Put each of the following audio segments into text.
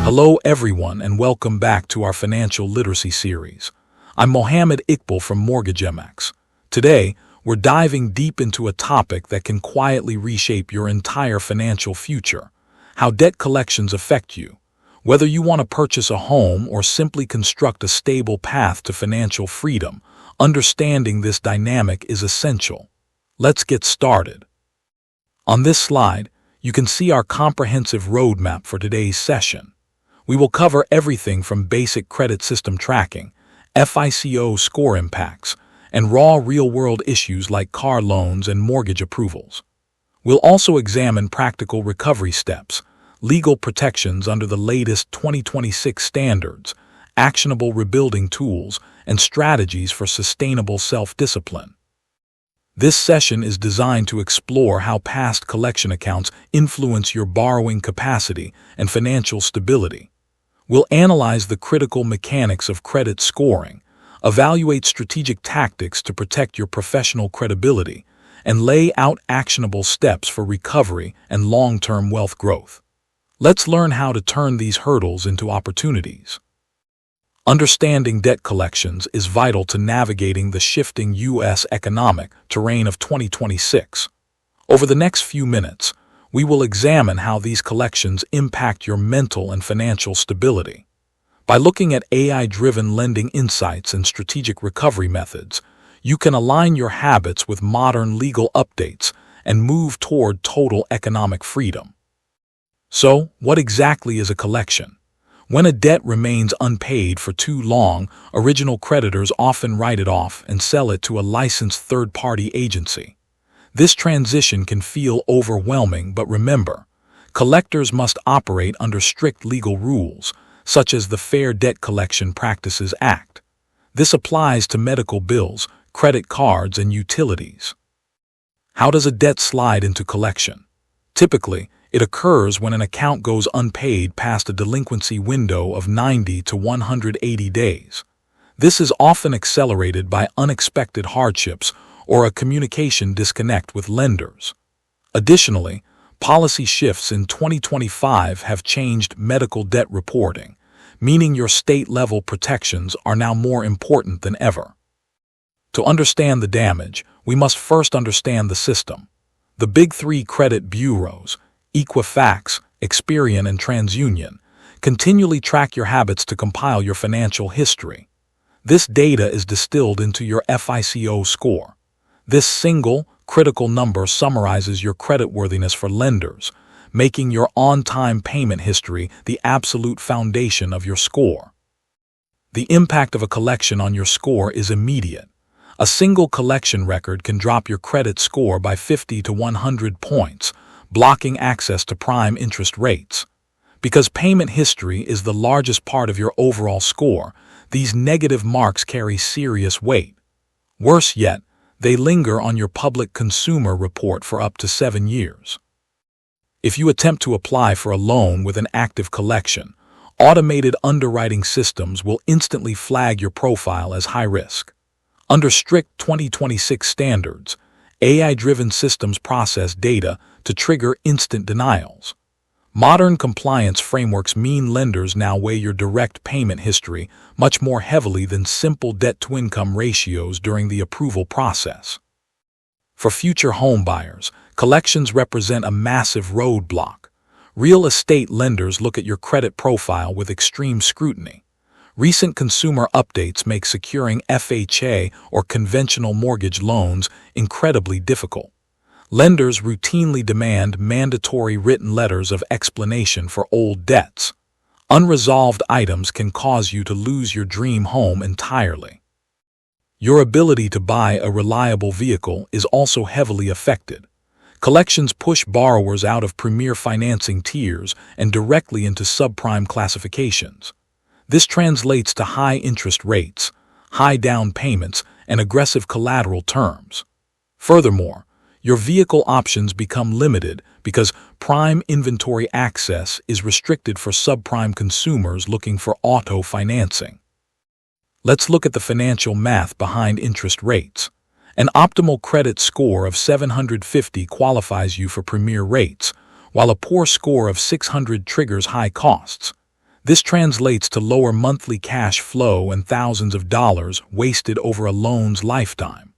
Hello everyone and welcome back to our financial literacy series. I'm Mohammed Iqbal from Mortgage MX. Today, we're diving deep into a topic that can quietly reshape your entire financial future: how debt collections affect you. Whether you want to purchase a home or simply construct a stable path to financial freedom, understanding this dynamic is essential. Let's get started. On this slide, you can see our comprehensive roadmap for today's session. We will cover everything from basic credit system tracking, FICO score impacts, and raw real-world issues like car loans and mortgage approvals. We'll also examine practical recovery steps, legal protections under the latest 2026 standards, actionable rebuilding tools, and strategies for sustainable self-discipline. This session is designed to explore how past collection accounts influence your borrowing capacity and financial stability. We'll analyze the critical mechanics of credit scoring, evaluate strategic tactics to protect your professional credibility, and lay out actionable steps for recovery and long-term wealth growth. Let's learn how to turn these hurdles into opportunities. Understanding debt collections is vital to navigating the shifting U.S. economic terrain of 2026. Over the next few minutes, we will examine how these collections impact your mental and financial stability. By looking at AI-driven lending insights and strategic recovery methods, you can align your habits with modern legal updates and move toward total economic freedom. So, what exactly is a collection? When a debt remains unpaid for too long, original creditors often write it off and sell it to a licensed third-party agency. This transition can feel overwhelming, but remember, collectors must operate under strict legal rules, such as the Fair Debt Collection Practices Act. This applies to medical bills, credit cards, and utilities. How does a debt slide into collection? Typically, it occurs when an account goes unpaid past a delinquency window of 90 to 180 days. This is often accelerated by unexpected hardships or a communication disconnect with lenders. Additionally, policy shifts in 2025 have changed medical debt reporting, meaning your state-level protections are now more important than ever. To understand the damage, we must first understand the system. The big three credit bureaus, Equifax, Experian, and TransUnion, continually track your habits to compile your financial history. This data is distilled into your FICO score. This single, critical number summarizes your creditworthiness for lenders, making your on-time payment history the absolute foundation of your score. The impact of a collection on your score is immediate. A single collection record can drop your credit score by 50 to 100 points, blocking access to prime interest rates. Because payment history is the largest part of your overall score, these negative marks carry serious weight. Worse yet, they linger on your public consumer report for up to 7 years. If you attempt to apply for a loan with an active collection, automated underwriting systems will instantly flag your profile as high risk. Under strict 2026 standards, AI-driven systems process data to trigger instant denials. Modern compliance frameworks mean lenders now weigh your direct payment history much more heavily than simple debt-to-income ratios during the approval process. For future home buyers, collections represent a massive roadblock. Real estate lenders look at your credit profile with extreme scrutiny. Recent consumer updates make securing FHA or conventional mortgage loans incredibly difficult. Lenders routinely demand mandatory written letters of explanation for old debts. Unresolved items can cause you to lose your dream home entirely. Your ability to buy a reliable vehicle is also heavily affected. Collections push borrowers out of premier financing tiers and directly into subprime classifications. This translates to high interest rates, high down payments, and aggressive collateral terms. Furthermore, your vehicle options become limited because prime inventory access is restricted for subprime consumers looking for auto financing. Let's look at the financial math behind interest rates. An optimal credit score of 750 qualifies you for premier rates, while a poor score of 600 triggers high costs. This translates to lower monthly cash flow and thousands of dollars wasted over a loan's lifetime.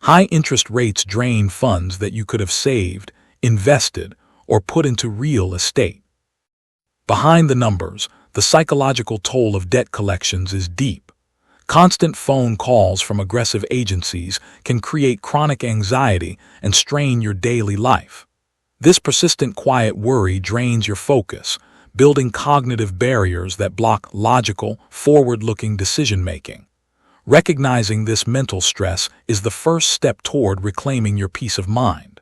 High interest rates drain funds that you could have saved, invested, or put into real estate. Behind the numbers, the psychological toll of debt collections is deep. Constant phone calls from aggressive agencies can create chronic anxiety and strain your daily life. This persistent quiet worry drains your focus, building cognitive barriers that block logical, forward-looking decision-making. Recognizing this mental stress is the first step toward reclaiming your peace of mind.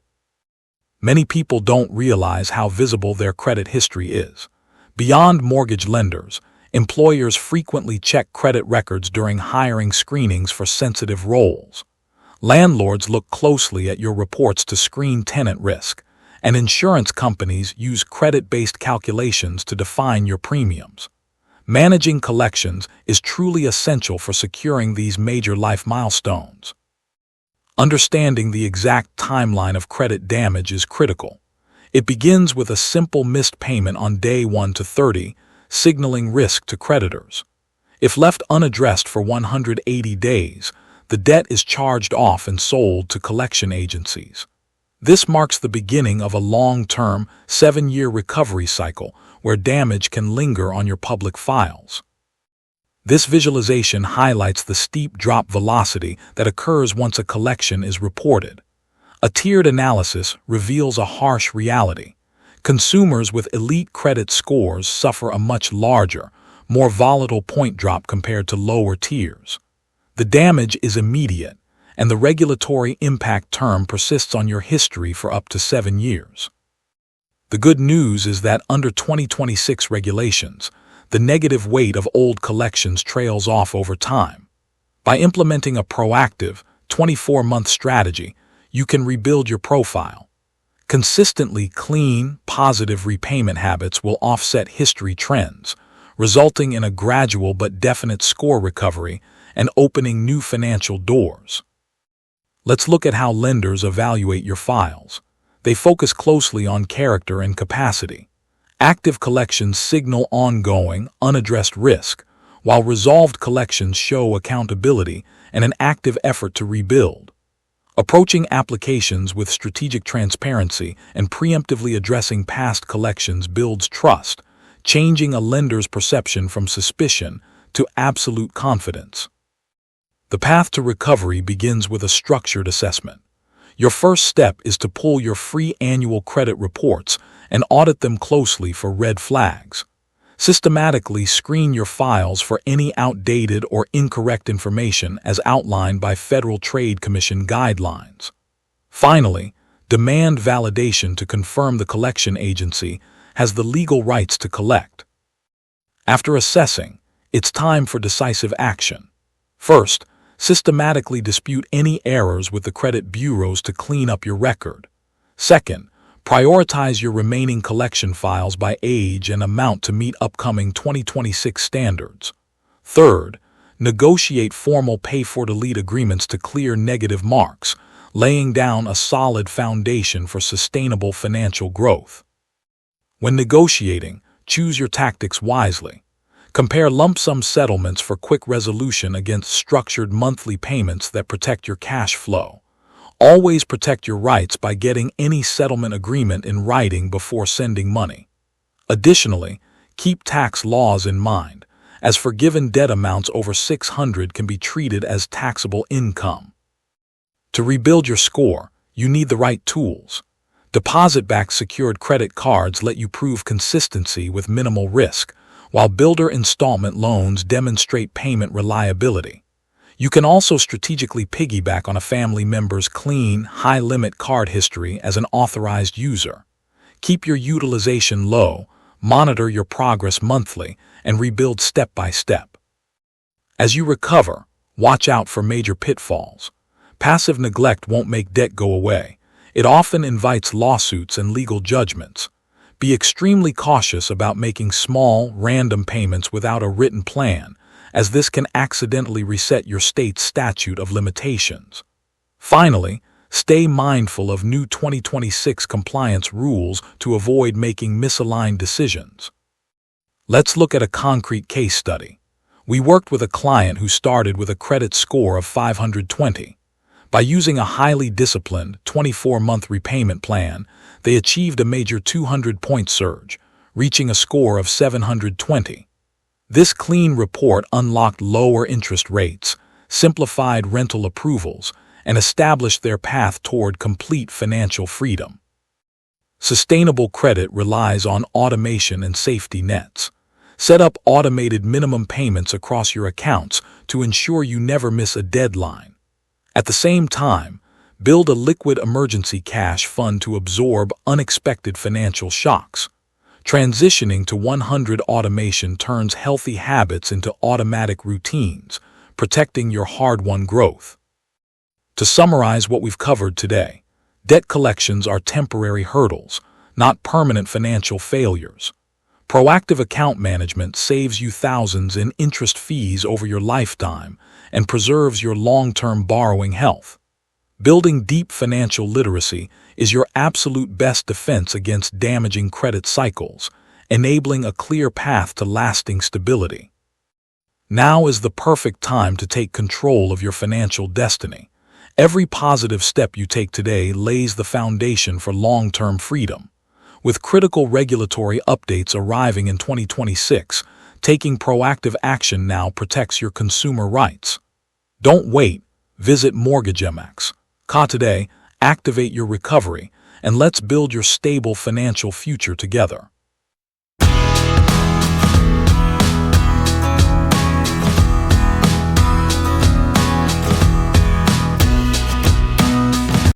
Many people don't realize how visible their credit history is. Beyond mortgage lenders, employers frequently check credit records during hiring screenings for sensitive roles. Landlords look closely at your reports to screen tenant risk, and insurance companies use credit-based calculations to define your premiums. Managing collections is truly essential for securing these major life milestones. Understanding the exact timeline of credit damage is critical. It begins with a simple missed payment on day 1 to 30, signaling risk to creditors. If left unaddressed for 180 days, the debt is charged off and sold to collection agencies. This marks the beginning of a long-term, 7-year recovery cycle where damage can linger on your public files. This visualization highlights the steep drop velocity that occurs once a collection is reported. A tiered analysis reveals a harsh reality. Consumers with elite credit scores suffer a much larger, more volatile point drop compared to lower tiers. The damage is immediate, and the regulatory impact term persists on your history for up to 7 years. The good news is that under 2026 regulations, the negative weight of old collections trails off over time. By implementing a proactive, 24-month strategy, you can rebuild your profile. Consistently clean, positive repayment habits will offset history trends, resulting in a gradual but definite score recovery and opening new financial doors. Let's look at how lenders evaluate your files. They focus closely on character and capacity. Active collections signal ongoing, unaddressed risk, while resolved collections show accountability and an active effort to rebuild. Approaching applications with strategic transparency and preemptively addressing past collections builds trust, changing a lender's perception from suspicion to absolute confidence. The path to recovery begins with a structured assessment. Your first step is to pull your free annual credit reports and audit them closely for red flags. Systematically screen your files for any outdated or incorrect information as outlined by Federal Trade Commission guidelines. Finally, demand validation to confirm the collection agency has the legal rights to collect. After assessing, it's time for decisive action. First, systematically dispute any errors with the credit bureaus to clean up your record. Second, prioritize your remaining collection files by age and amount to meet upcoming 2026 standards. Third, negotiate formal pay-for-delete agreements to clear negative marks, laying down a solid foundation for sustainable financial growth. When negotiating, choose your tactics wisely. Compare lump sum settlements for quick resolution against structured monthly payments that protect your cash flow. Always protect your rights by getting any settlement agreement in writing before sending money. Additionally, keep tax laws in mind, as forgiven debt amounts over $600 can be treated as taxable income. To rebuild your score, you need the right tools. Deposit-backed secured credit cards let you prove consistency with minimal risk, while builder installment loans demonstrate payment reliability. You can also strategically piggyback on a family member's clean, high-limit card history as an authorized user. Keep your utilization low, monitor your progress monthly, and rebuild step by step. As you recover, watch out for major pitfalls. Passive neglect won't make debt go away. It often invites lawsuits and legal judgments. Be extremely cautious about making small, random payments without a written plan, as this can accidentally reset your state's statute of limitations. Finally, stay mindful of new 2026 compliance rules to avoid making misaligned decisions. Let's look at a concrete case study. We worked with a client who started with a credit score of 520. By using a highly disciplined 24-month repayment plan, they achieved a major 200-point surge, reaching a score of 720. This clean report unlocked lower interest rates, simplified rental approvals, and established their path toward complete financial freedom. Sustainable credit relies on automation and safety nets. Set up automated minimum payments across your accounts to ensure you never miss a deadline. At the same time, build a liquid emergency cash fund to absorb unexpected financial shocks. Transitioning to 100 automation turns healthy habits into automatic routines, protecting your hard-won growth. To summarize what we've covered today, debt collections are temporary hurdles, not permanent financial failures. Proactive account management saves you thousands in interest fees over your lifetime and preserves your long-term borrowing health. Building deep financial literacy is your absolute best defense against damaging credit cycles, enabling a clear path to lasting stability. Now is the perfect time to take control of your financial destiny. Every positive step you take today lays the foundation for long-term freedom. With critical regulatory updates arriving in 2026, taking proactive action now protects your consumer rights. Don't wait. Visit MortgageMX.ca today, activate your recovery, and let's build your stable financial future together.